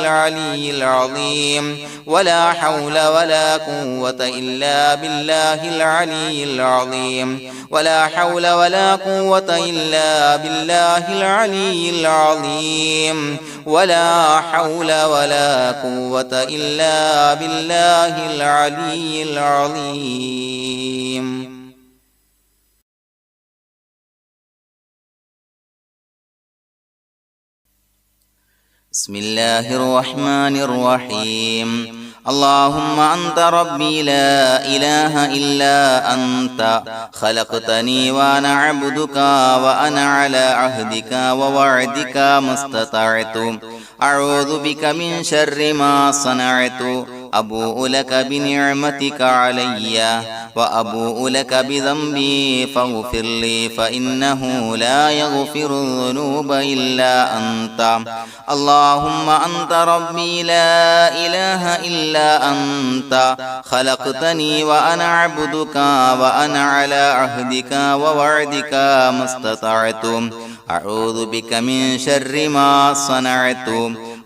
العلي العظيم ولا حول ولا قوة إلا بالله العلي العظيم ولا حول ولا قوة إلا بالله العلي العظيم ولا حول ولا قوة إلا بالله العلي العظيم. بسم الله الرحمن الرحيم. اللهم أنت ربي لا إله إلا أنت خلقتني وأنا عبدك وأنا على عهدك ووعدك ما استطعت أعوذ بك من شر ما صنعت أبوء لك بنعمتك علي وأبوء لك بذنبي فاغفر لي فإنه لا يغفر الذنوب إلا أنت. اللهم أنت ربي لا إله إلا أنت خلقتني وأنا عبدك وأنا على عهدك ووعدك ما استطعت أعوذ بك من شر ما صنعت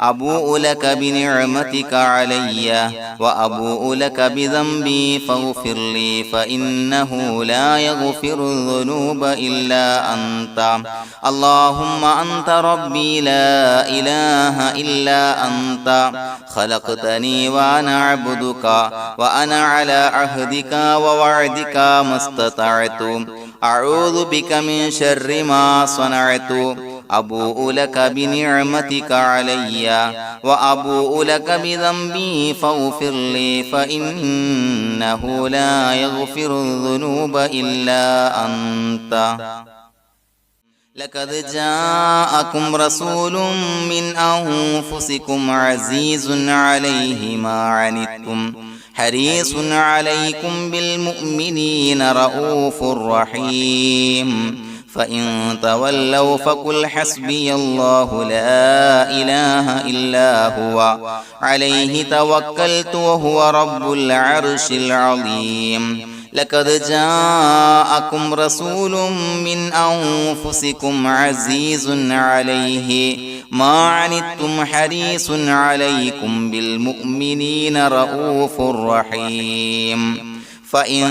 أبوء لك بنعمتك علي وأبوء لك بذنبي فاغفر لي فإنه لا يغفر الذنوب إلا أنت. اللهم أنت ربي لا إله إلا أنت خلقتني وأنا عبدك وأنا على عهدك ووعدك ما استطعت أعوذ بك من شر ما صنعت أبوء لك بنعمتك علي وأبوء لك بذنبي فاغفر لي فإنه لا يغفر الذنوب إلا أنت. لقد جاءكم رسول من أنفسكم عزيز عليه ما عنتم حريص عليكم بالمؤمنين رؤوف رحيم. فإن تولوا فقل حسبي الله لا إله إلا هو عليه توكلت وهو رب العرش العظيم. لقد جاءكم رسول من أنفسكم عزيز عليه ما عنتم حريص عليكم بالمؤمنين رؤوف رحيم. فإن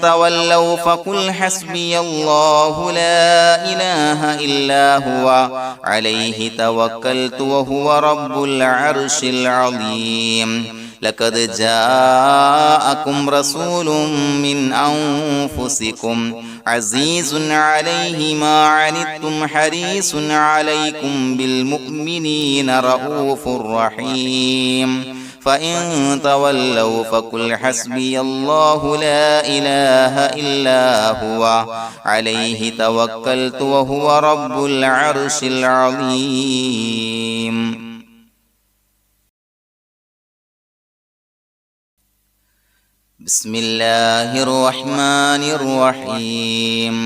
تولوا فقل حسبي الله لا إله إلا هو عليه توكلت وهو رب العرش العظيم. لقد جاءكم رسول من أنفسكم عزيز عليه ما عنتم حريص عليكم بالمؤمنين رؤوف رحيم. فإن تولوا فقل حسبي الله لا إله إلا هو عليه توكلت وهو رب العرش العظيم. بسم الله الرحمن الرحيم.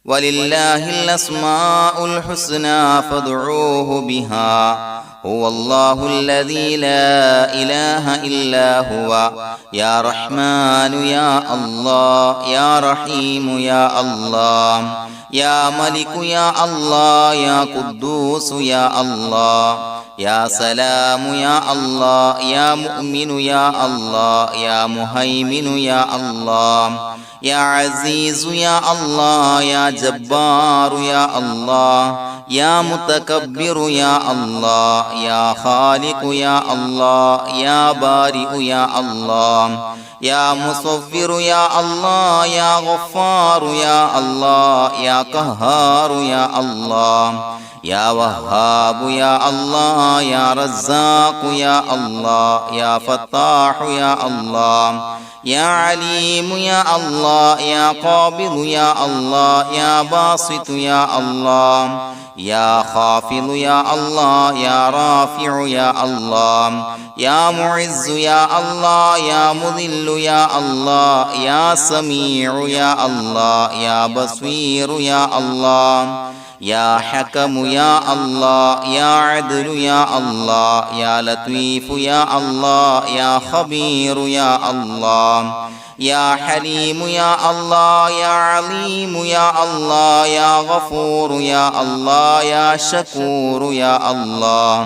ولله الأسماء الحسنى فادعوه بها هو الله الذي لا إله إلا هو يا رحمن يا الله يا رحيم يا الله يا ملك يا الله يا قدوس يا الله يا سلام يا الله يا مؤمن يا الله يا مهيمن يا الله يا عزيز يا الله يا جبار يا الله يا متكبر يا الله يا خالق يا الله يا بارئ يا الله يا مصور يا الله يا غفار يا الله يا قهار يا الله يا وهاب يا الله يا رزاق يا الله يا فتاح يا الله يا عليم يا الله يا قابض يا الله يا باسط يا الله يا خافض يا الله يا رافع يا الله يا معز يا الله يا مذل يا الله يا سميع يا الله يا بصير يا الله يا حكم يا الله يا عدل يا الله يا لطيف يا الله يا خبير يا الله يا حليم يا الله يا عليم يا الله يا غفور يا الله يا شكور يا الله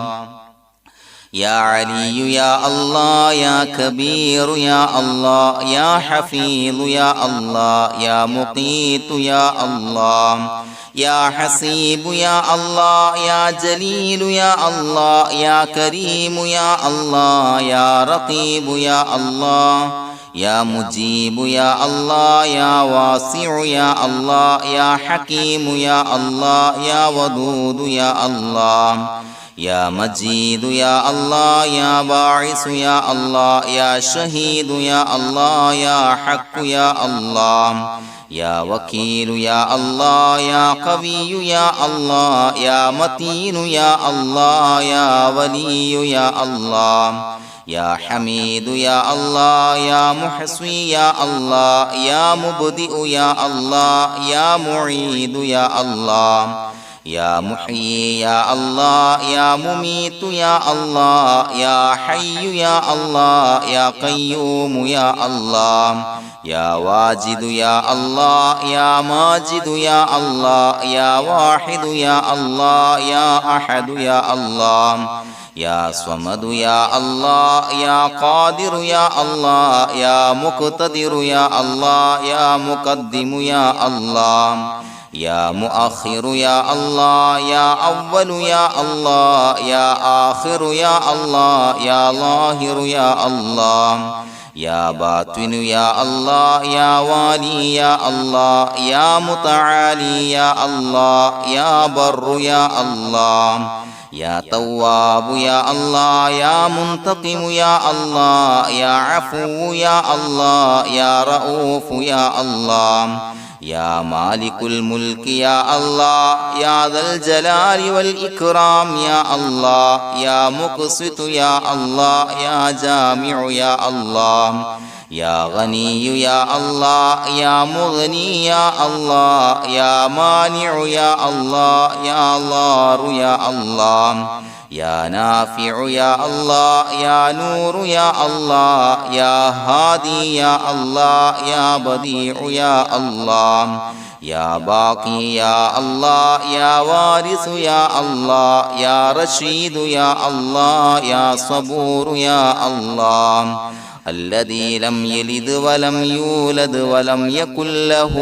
يا علي يا الله يا كبير يا الله يا حفيظ يا الله يا مقيت يا الله يا حسيب يا الله يا جليل يا الله يا كريم يا الله يا رقيب يا الله يا مجيب يا الله يا واسع يا الله يا حكيم يا الله يا ودود يا الله يا مجيد يا الله يا باعث يا الله يا شهيد يا الله يا حق يا الله يا وكيل يا الله يا قوي يا الله يا متين يا الله يا ولي يا الله يا حميد يا الله يا محصي يا الله يا مبدئ يا الله يا معيد يا الله يا محيي يا الله يا مميت يا الله يا حي يا الله يا قيوم يا الله يا واجد يا الله يا ماجد يا الله يا واحد يا الله يا أحد يا الله يا صمد يا الله يا قادر يا الله يا مقتدر يا الله يا مقدم يا الله يا مؤخر يا الله يا أول يا الله يا آخر يا الله يا ظاهر يا الله يا باطن يا الله يا والي يا الله يا متعالي يا الله يا بر يا الله يا تواب يا الله يا منتقم يا الله يا عفو يا الله يا رؤوف يا الله يا مالك الملك يا الله يا ذا الجلال والإكرام يا الله يا مقسط يا الله يا جامع يا الله يا غني يا الله يا مغني يا الله يا مانع يا الله يا ضار يا الله يا نافع يا الله يا نور يا الله يا هادي يا الله يا بديع يا الله يا باقي يا الله يا وارث يا الله يا رشيد يا الله يا صبور يا الله الذي لم يلد ولم يولد ولم يكن له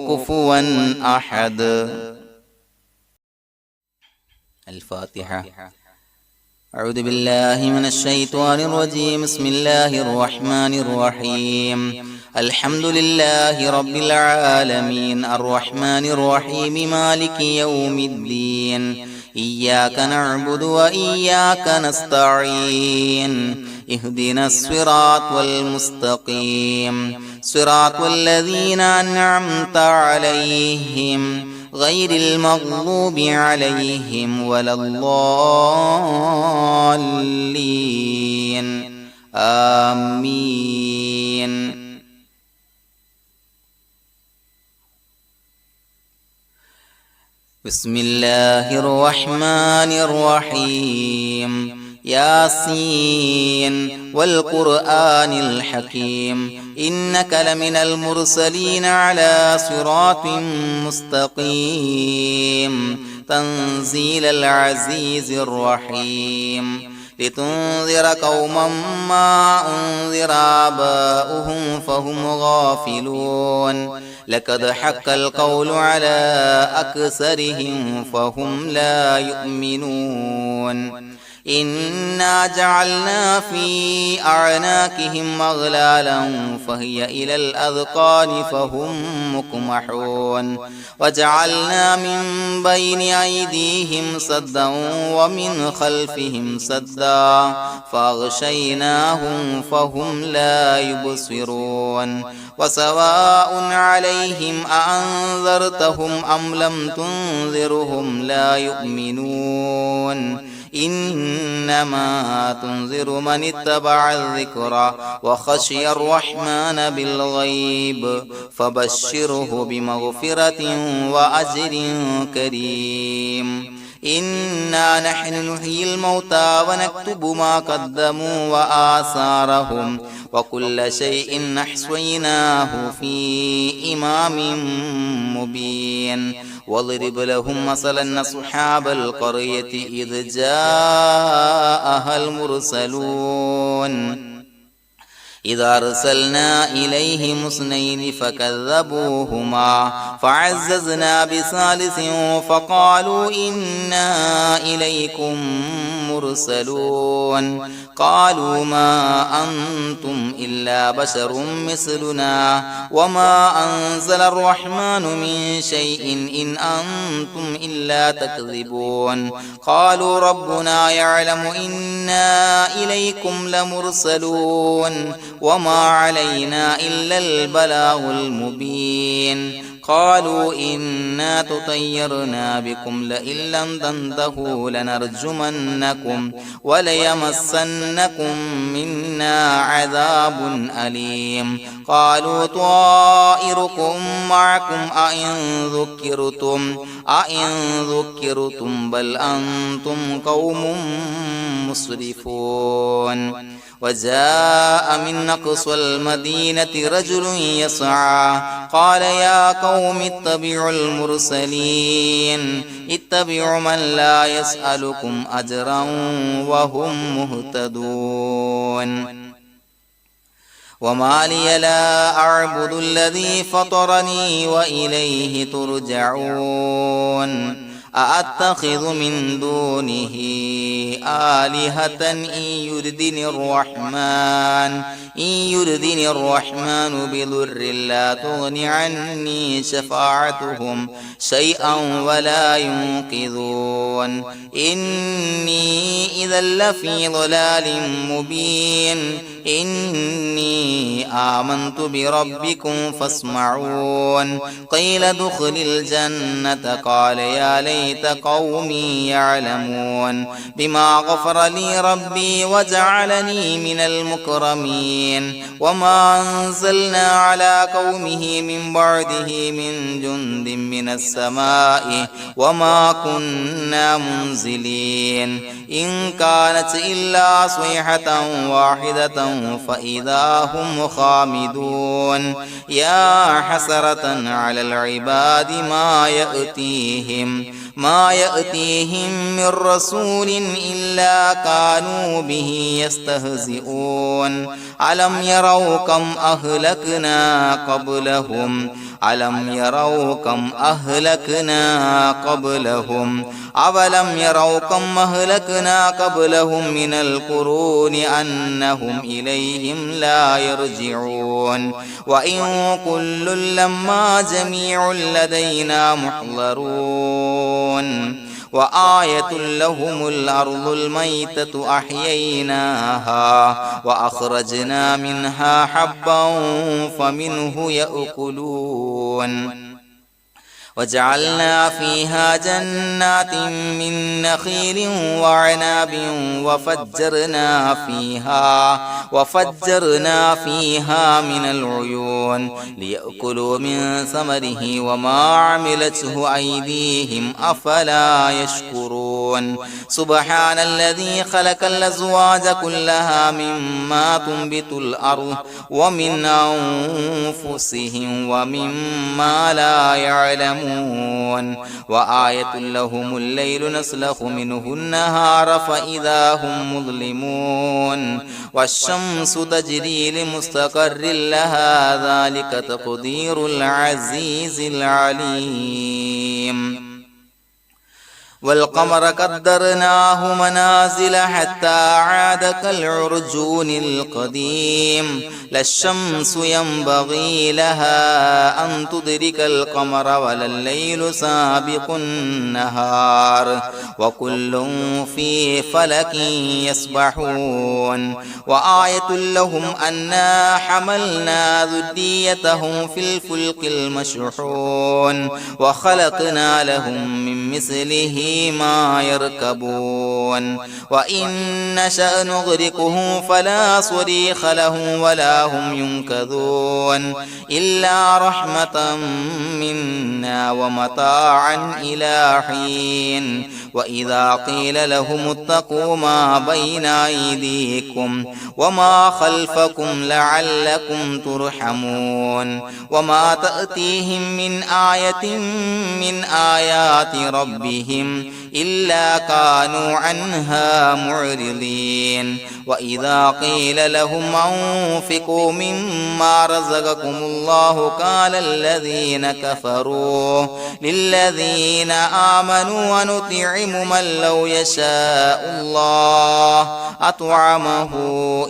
كفوا أحد. الفاتحة. أعوذ بالله من الشيطان الرجيم. بسم الله الرحمن الرحيم. الحمد لله رب العالمين الرحمن الرحيم مالك يوم الدين إياك نعبد وإياك نستعين اهدنا الصراط المستقيم صراط الذين أنعمت عليهم غير المغضوب عليهم ولا الضالين آمين. بسم الله الرحمن الرحيم. ياسين والقرآن الحكيم إنك لمن المرسلين على صراط مستقيم تنزيل العزيز الرحيم لتنذر قوما ما أنذر آباؤهم فهم غافلون لقد حق القول على أكثرهم فهم لا يؤمنون إنا جعلنا في أعناقهم أغلالا فهي إلى الأذقان فهم مقمحون وجعلنا من بين أيديهم سدا ومن خلفهم سدا فأغشيناهم فهم لا يبصرون وسواء عليهم أأنذرتهم أم لم تنذرهم لا يؤمنون إنما تنذر من اتبع الذكر وخشي الرحمن بالغيب فبشره بمغفرة وأجر كريم. إنا نحن نحيي الموتى ونكتب ما قدموا وآثارهم وكل شيء أحصيناه في إمام مبين واضرب لهم مثلا أصحاب القرية إذ جاءها المرسلون إذا أرسلنا إليهم اثنين فكذبوهما فعززنا بثالث فقالوا إنا إليكم مرسلون قالوا ما أنتم إلا بشر مثلنا وما أنزل الرحمن من شيء إن أنتم إلا تكذبون قالوا ربنا يعلم إنا إليكم لمرسلون وما علينا إلا البلاغ المبين قالوا إنا تطيرنا بكم لئن لم تنتهوا لنرجمنكم وليمسنكم منا عذاب أليم قالوا طائركم معكم أئن ذكرتم بل أنتم قوم مسرفون وجاء من أقصى المدينة رجل يسعى قال يا قوم اتبعوا المرسلين اتبعوا من لا يسألكم أجرا وهم مهتدون وما لي لا أعبد الذي فطرني وإليه ترجعون أأتخذ من دونه آلهة إن يردني الرحمن بضر لا تغن عني شفاعتهم شيئا ولا ينقذون إني إذا لفي ضلال مبين إني آمنت بربكم فاسمعون قيل ادخل الجنة قال يا ليت قومي يعلمون بما غفر لي ربي وجعلني من المكرمين وما أنزلنا على قومه من بعده من جند من السماء وما كنا منزلين إن كانت إلا صيحة واحدة فإذا هم خامدون يا حسرة على العباد ما يأتيهم من رسول إلا كانوا به يستهزئون ألم يروا كم أهلكنا قبلهم أولم يروا كم أهلكنا قبلهم من القرون أنهم إليهم لا يرجعون وإن كل لما جميع لدينا محضرون وآية لهم الأرض الميتة أحييناها وأخرجنا منها حبا فمنه يأكلون وجعلنا فيها جنات من نخيل وعناب وفجرنا فيها من العيون ليأكلوا من ثمره وما عملته أيديهم أفلا يشكرون سبحان الذي خلق الأزواج كلها مما تنبت الأرض ومن أنفسهم ومما لا يعلمون وآية لهم الليل نسلخ منه النهار فإذا هم مظلمون والشمس تجري لمستقر لها ذلك تقدير العزيز العليم والقمر قدرناه منازل حتى عاد كالعرجون القديم لا الشمس ينبغي لها أن تدرك القمر ولا الليل سابق النهار وكل في فلك يسبحون وآية لهم أنا حملنا ذريتهم في الفلك المشحون وخلقنا لهم من مثله ما يركبون وإن نشأ نغرقهم فلا صريخ لهم ولا هم ينقذون إلا رحمة منا ومتاعا إلى حين وإذا قيل لهم اتقوا ما بين أيديكم وما خلفكم لعلكم ترحمون وما تأتيهم من آية من آيات ربهم إلا كانوا عنها معرضين وإذا قيل لهم أنفقوا مما رزقكم الله قال الذين كفروا للذين آمنوا ونطعم من لو يشاء الله أطعمه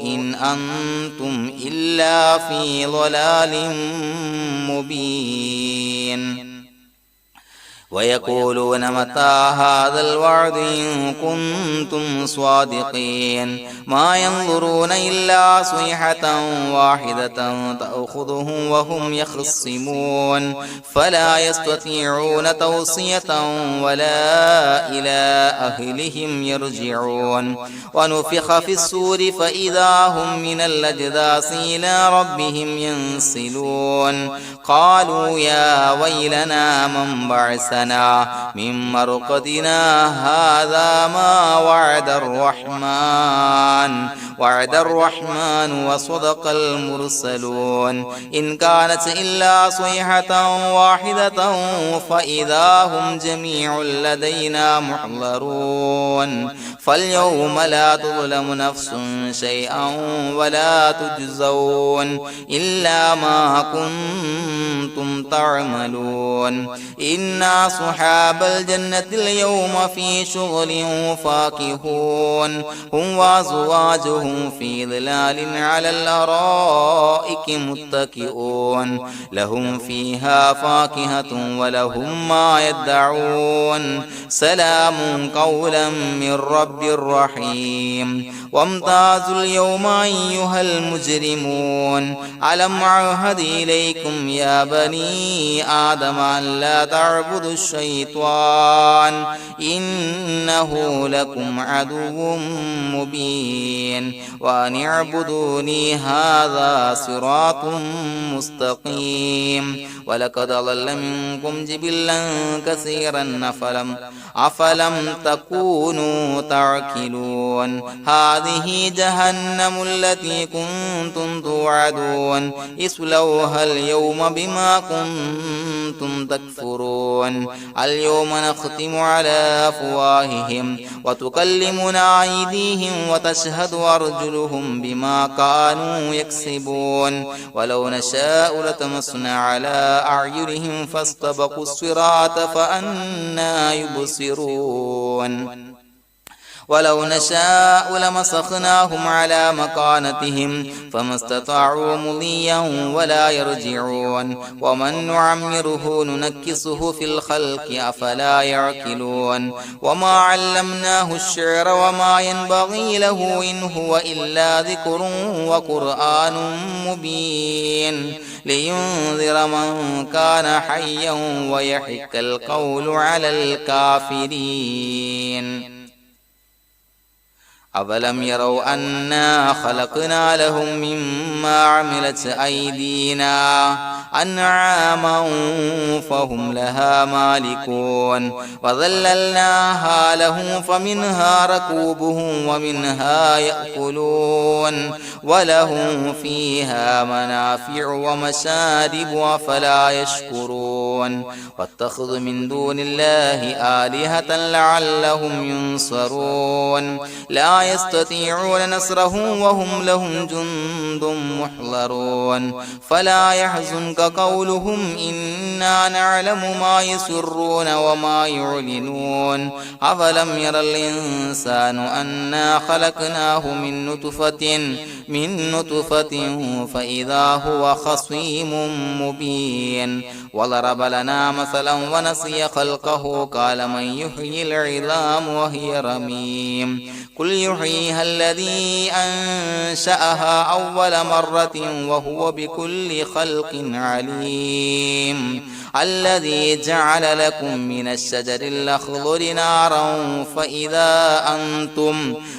إن أنتم إلا في ضلال مبين ويقولون متى هذا الوعد إن كنتم صادقين ما ينظرون إلا صيحة واحدة تأخذهم وهم يخصمون فلا يستطيعون توصية ولا إلى أهلهم يرجعون ونفخ في الصور فإذا هم من الأجداث إلى ربهم ينسلون قالوا يا ويلنا من بعثنا من مرقدنا هذا ما وعد الرحمن وصدق المرسلون إن كانت إلا صيحة واحدة فإذا هم جميع لدينا محضرون فاليوم لا تظلم نفس شيئا ولا تجزون إلا ما كنتم تعملون إنا أصحاب الجنة اليوم في شغل فاكهون هم وأزواجهم في ظلال على الأرائك متكئون لهم فيها فاكهة ولهم ما يدعون سلام قولا من رب رحيم وامتازوا اليوم أيها المجرمون ألم أعهد إليكم يا بني آدم أن لا تعبدوا الشيطان إنه لكم عدو مبين وأن اعبدوني هذا صراط مستقيم ولقد ضل منكم جبلا كثيرا أفلم تكونوا تعقلون هذه جهنم التي كنتم توعدون اصلوها اليوم بما كنتم تكفرون اليوم نختم على أفواههم وتكلمنا أيديهم وتشهد أرجلهم بما كانوا يكسبون ولو نشاء لتمسنا على أعينهم فاستبقوا الصراط فأنى يبصرون ولو نشاء لمسخناهم على مكانتهم فما استطاعوا مضيا ولا يرجعون ومن نعمره ننكسه في الخلق أفلا يعقلون وما علمناه الشعر وما ينبغي له إن هو إلا ذكر وقرآن مبين لينذر من كان حيا ويحق القول على الكافرين أولم يروا أنا خلقنا لهم مما عملت أيدينا أنعاما فهم لها مالكون وظللناها لهم فمنها ركوبهم ومنها يأكلون ولهم فيها منافع ومشارب أفلا يشكرون واتخذوا من دون الله آلهة لعلهم ينصرون لا يستطيعون نصرهم وهم لهم جند محضرون فلا يحزنك قولهم إنا نعلم ما يسرون وما يعلنون أفلم ير الإنسان أنا خلقناه من نطفة فإذا هو خصيم مبين وضرب لنا مثلا ونسي خلقه قال من يحيي العظام وهي رميم قل يحييها الذي أنشأها أول مرة وهو بكل خلق عليم الذي جعل لكم من الشجر الأخضر نارا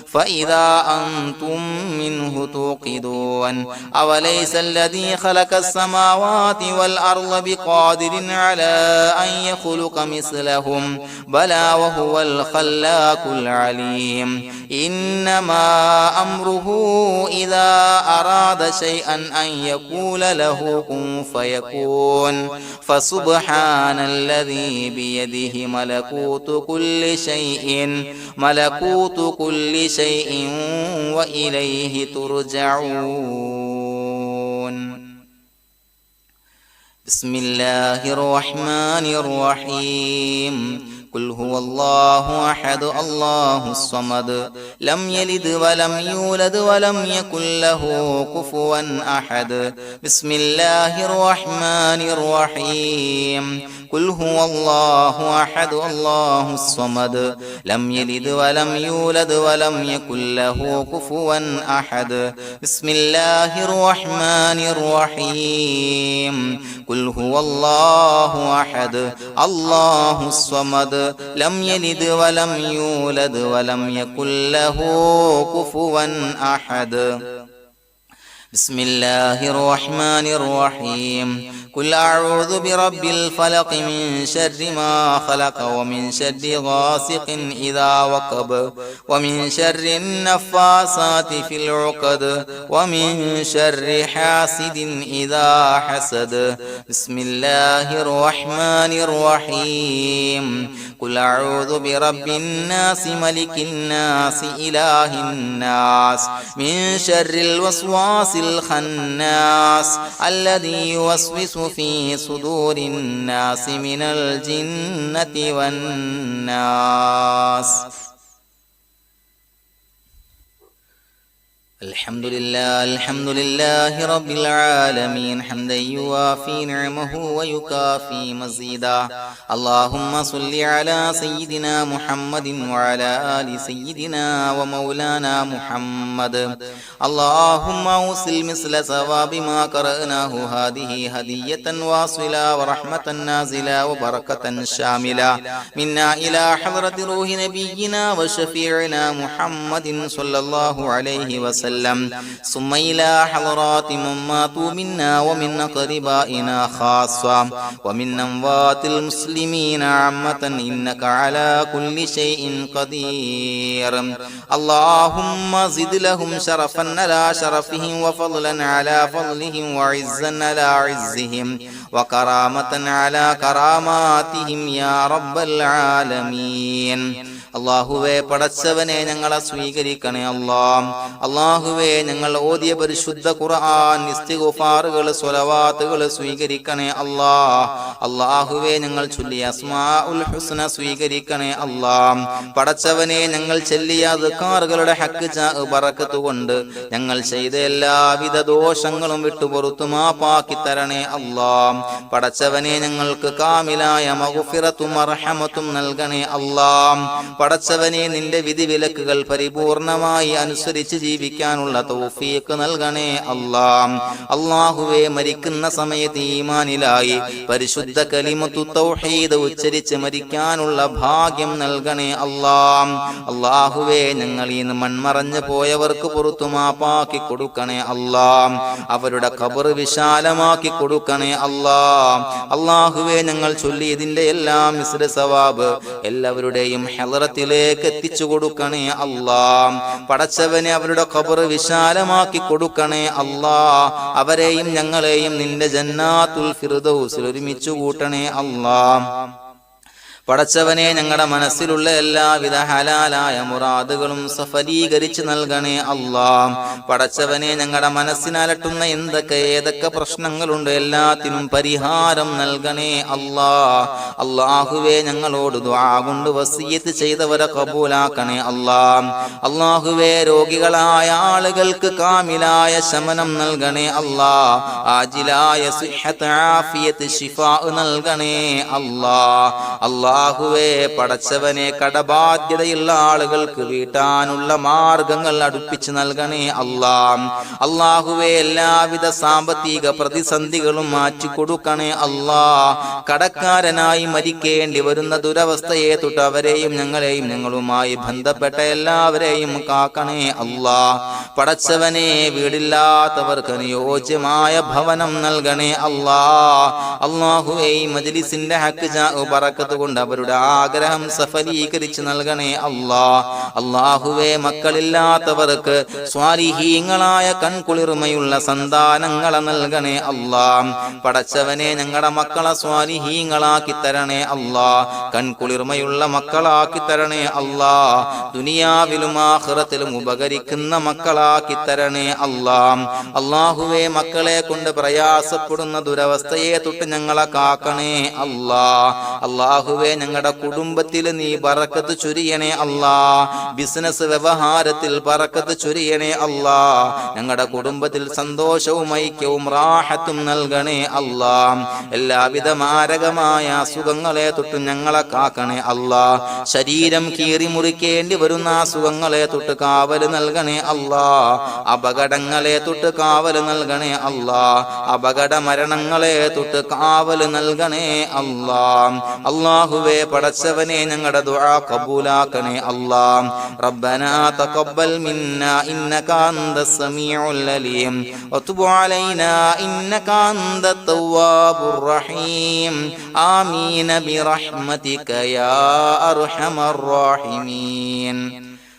فإذا أنتم منه توقدون أوليس الذي خلق السماوات والأرض بقادر على أن يخلق مثلهم بلى وهو الخلاق العليم إنما أمره إذا أراد شيئا أن يقول له كن فيكون فسبحان الذي بيده ملكوت كل شيء وإليه ترجعون بسم الله الرحمن الرحيم قل هو الله أحد الله الصمد لم يلد ولم يولد ولم يكن له كفوا أحد بسم الله الرحمن الرحيم قل هو الله أحد الله الصمد لم يلد ولم يولد ولم يكن له كفوا أحد بسم الله الرحمن الرحيم قل هو الله أحد الله الصمد لم يلد ولم يولد ولم يكن له كفوا أحد بسم الله الرحمن الرحيم قل أعوذ برب الفلق من شر ما خلق ومن شر غاسق إذا وقب ومن شر النفاثات في العقد ومن شر حاسد إذا حسد بسم الله الرحمن الرحيم قل أعوذ برب الناس ملك الناس إله الناس من شر الوسواس الخناس الذي يوسوس في صدور الناس من الجنة والناس الحمد لله رب العالمين حمدا يوافي نعمه ويكافي مزيدا اللهم صل على سيدنا محمد وعلى آل سيدنا ومولانا محمد اللهم أوصل مثل ثواب ما قرأناه هذه هدية واصلة ورحمة نازلة وبركة شاملة منا إلى حضرة روح نبينا وشفيعنا محمد صلى الله عليه وسلم ثم إلى حضرات من ماتوا منا ومن أقربائنا خاصة ومن أموات المسلمين عامة إنك على كل شيء قدير اللهم زد لهم شرفا على شرفهم وفضلا على فضلهم وعزا على عزهم وكرامة على كراماتهم يا رب العالمين അല്ലാഹുവേ പടച്ചവനെ ഞങ്ങളെ സ്വീകരിക്കണേ അല്ലാഹുവേ ഞങ്ങൾ ഓതിയ പരിശുദ്ധ ഖുർആൻ ഇസ്തിഗ്ഫാറുകൾ സ്വലവാത്തുകൾ സ്വീകരിക്കണേ അല്ലാഹുവേ ഞങ്ങൾ ചൊല്ലിയ അസ്മാഉൽ ഹുസ്ന സ്വീകരിക്കണേ പടച്ചവനെ ഞങ്ങൾ ചൊല്ലിയ അദ്കാറുകളുടെ ഹക്ക് ബറക്കത്ത് കൊണ്ട് ഞങ്ങൾ ചെയ്ത എല്ലാവിധ ദോഷങ്ങളും വിട്ടുപുറത്തു മാപ്പാക്കി തരണേ പടച്ചവനെ ഞങ്ങൾക്ക് കാമിലായ മഗ്ഫിറത്തും മർഹമത്തും നൽകണേ പടച്ചവനെ നിന്റെ വിധിവിലക്കുകൾ പരിപൂർണമായി അനുസരിച്ച് ജീവിക്കാനുള്ള തൗഫീഖ് നൽകണേ അല്ലാഹുവേ മരിക്കുന്ന സമയത്ത് ഈമാനിലായി പരിശുദ്ധ കലിമത്തു തൗഹീദ് ഉച്ചരിച്ച് മരിക്കാനുള്ള ഭാഗ്യം നൽകണേ അല്ലാഹുവേ ഞങ്ങൾ ഈ മൺമറഞ്ഞു പോയവർക്ക് പുറത്തു മാപ്പാക്കി കൊടുക്കണേ അവരുടെ ഖബർ വിശാലമാക്കി കൊടുക്കണേ അല്ലാഹുവേ ഞങ്ങൾ ചൊല്ലിയതിന്റെ എല്ലാം മിസ്ല സവാബ് എല്ലാവരുടെയും ഹളറത്തിലേക്ക് എത്തിച്ചു കൊടുക്കണേ പടച്ചവനെ അവരുടെ ഖബർ വിശാലമാക്കി കൊടുക്കണേ അവരെയും ഞങ്ങളെയും നിന്റെ ജന്നാത്തുൽ ഫിർദൗസിൽ ഒരുമിച്ച് കൂട്ടണേ പടച്ചവനെ ഞങ്ങളുടെ മനസ്സിലുള്ള എല്ലാവിധ ഹലാലായ മുറാദുകളും സഫലീകരിച്ച് നൽകണേ പടച്ചവനെ ഞങ്ങളുടെ മനസ്സിനലട്ടുന്ന ഏതൊക്കെ പ്രശ്നങ്ങളുണ്ട് എല്ലാത്തിനും പരിഹാരം നൽകണേ അല്ലാഹുവേ ഞങ്ങളോട് ദുആ കൊണ്ട് വസിയത്ത് ചെയ്തവരെ കബൂലാക്കണേ അല്ലാഹുവേ രോഗികളായ ആളുകൾക്ക് കാമിലായ ശമനം നൽകണേ ആജിലായ സിഹ്ഹത്ത് ആഫിയത്ത് ശിഫാ നൽകണേ അല്ലാഹുവേ പടച്ചവനെ കടബാധ്യതയുള്ള ആളുകൾക്ക് വീട്ടാനുള്ള മാർഗങ്ങൾ അടുപ്പിച്ച് നൽകണേ അല്ലാഹുവേ എല്ലാവിധ സാമ്പത്തിക പ്രതിസന്ധികളും മാറ്റിക്കൊടുക്കണേ കടക്കാരനായി മരിക്കേണ്ടി വരുന്ന ദുരവസ്ഥയെ തൊട്ട് അവരെയും ഞങ്ങളെയും ഞങ്ങളുമായി ബന്ധപ്പെട്ട എല്ലാവരെയും കാക്കണേ പടച്ചവനെ വീടില്ലാത്തവർക്ക് അനുയോജ്യമായ ഭവനം നൽകണേ അല്ലാഹുവേ മജ്ലിസിന്റെ ഹക്ക് ബറക്കത്ത് കൊണ്ട് അവരുടെ ആഗ്രഹം സഫലീകരിച്ച് നൽകണേ അല്ലാഹുവേ മക്കളില്ലാത്തവർക്ക് സ്വാലിഹീങ്ങളായ കൺകുളിർമയുള്ള സന്താനങ്ങളെ നൽകണേ പടച്ചവനെ ഞങ്ങളുടെ മക്കളെ സ്വാലിഹീങ്ങളാക്കി തരണേ കൺകുളിർമയുള്ള മക്കളാക്കി തരണേ ദുനിയാവിലും ആഖിറത്തിലും ഉപകരിക്കുന്ന മക്കളാക്കി തരണേ അല്ലാഹുവേ മക്കളെ കൊണ്ട് പ്രയാസപ്പെടുന്ന ദുരവസ്ഥയെ തൊട്ട് ഞങ്ങളെ കാക്കണേ അല്ലാഹുവേ ഞങ്ങളുടെ കുടുംബത്തിൽ നീ ബറക്കത്ത് ചൊരിയണേ ബിസിനസ് വ്യവഹാരത്തിൽ ബറക്കത്ത് ചൊരിയണേ ഞങ്ങളുടെ കുടുംബത്തിൽ സന്തോഷവും ഐക്യവും റാഹത്തും നൽകണേ എല്ലാവിധ മാരകമായ അസുഖങ്ങളെ തൊട്ട് ഞങ്ങളെ കാക്കണേ ശരീരം കീറി മുറിക്കേണ്ടി വരുന്ന അസുഖങ്ങളെ തൊട്ട് കാവല് നൽകണേ അപകടങ്ങളെ തൊട്ട് കാവല് നൽകണേ അപകട മരണങ്ങളെ തൊട്ട് കാവല് നൽകണേ അല്ലാഹുവേ പടച്ചവനെ ഞങ്ങളുടെ ദുആ കബൂലാക്കണേ റബ്ബനാ തഖബ്ബൽ മിന്നാ ഇന്നക അന്തസ് സമീഉൽ അലീം വതുബ് അലൈനാ ഇന്നക അന്തത് തവ്വാബുർ റഹീം ആമീൻ ബിറഹ്മതിക യാ അർഹമർ റഹീമീൻ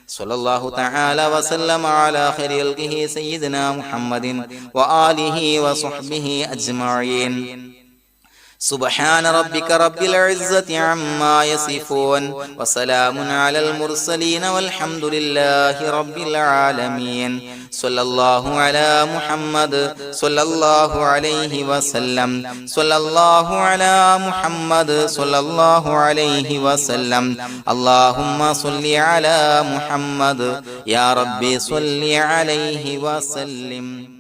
സല്ലല്ലാഹു തആല വസല്ലമ അലാ ഖൈരിൽ ഖൽഖിഹി സയ്യിദിനാ മുഹമ്മദിൻ വആലിഹി വസഹ്ബിഹി അജ്മഈൻ سبحان ربك رب العزة عما يصفون وسلام على المرسلين والحمد لله رب العالمين صلى الله على محمد صلى الله عليه وسلم صلى الله على محمد صلى الله عليه وسلم اللهم صل على محمد يا ربي صل عليه وسلم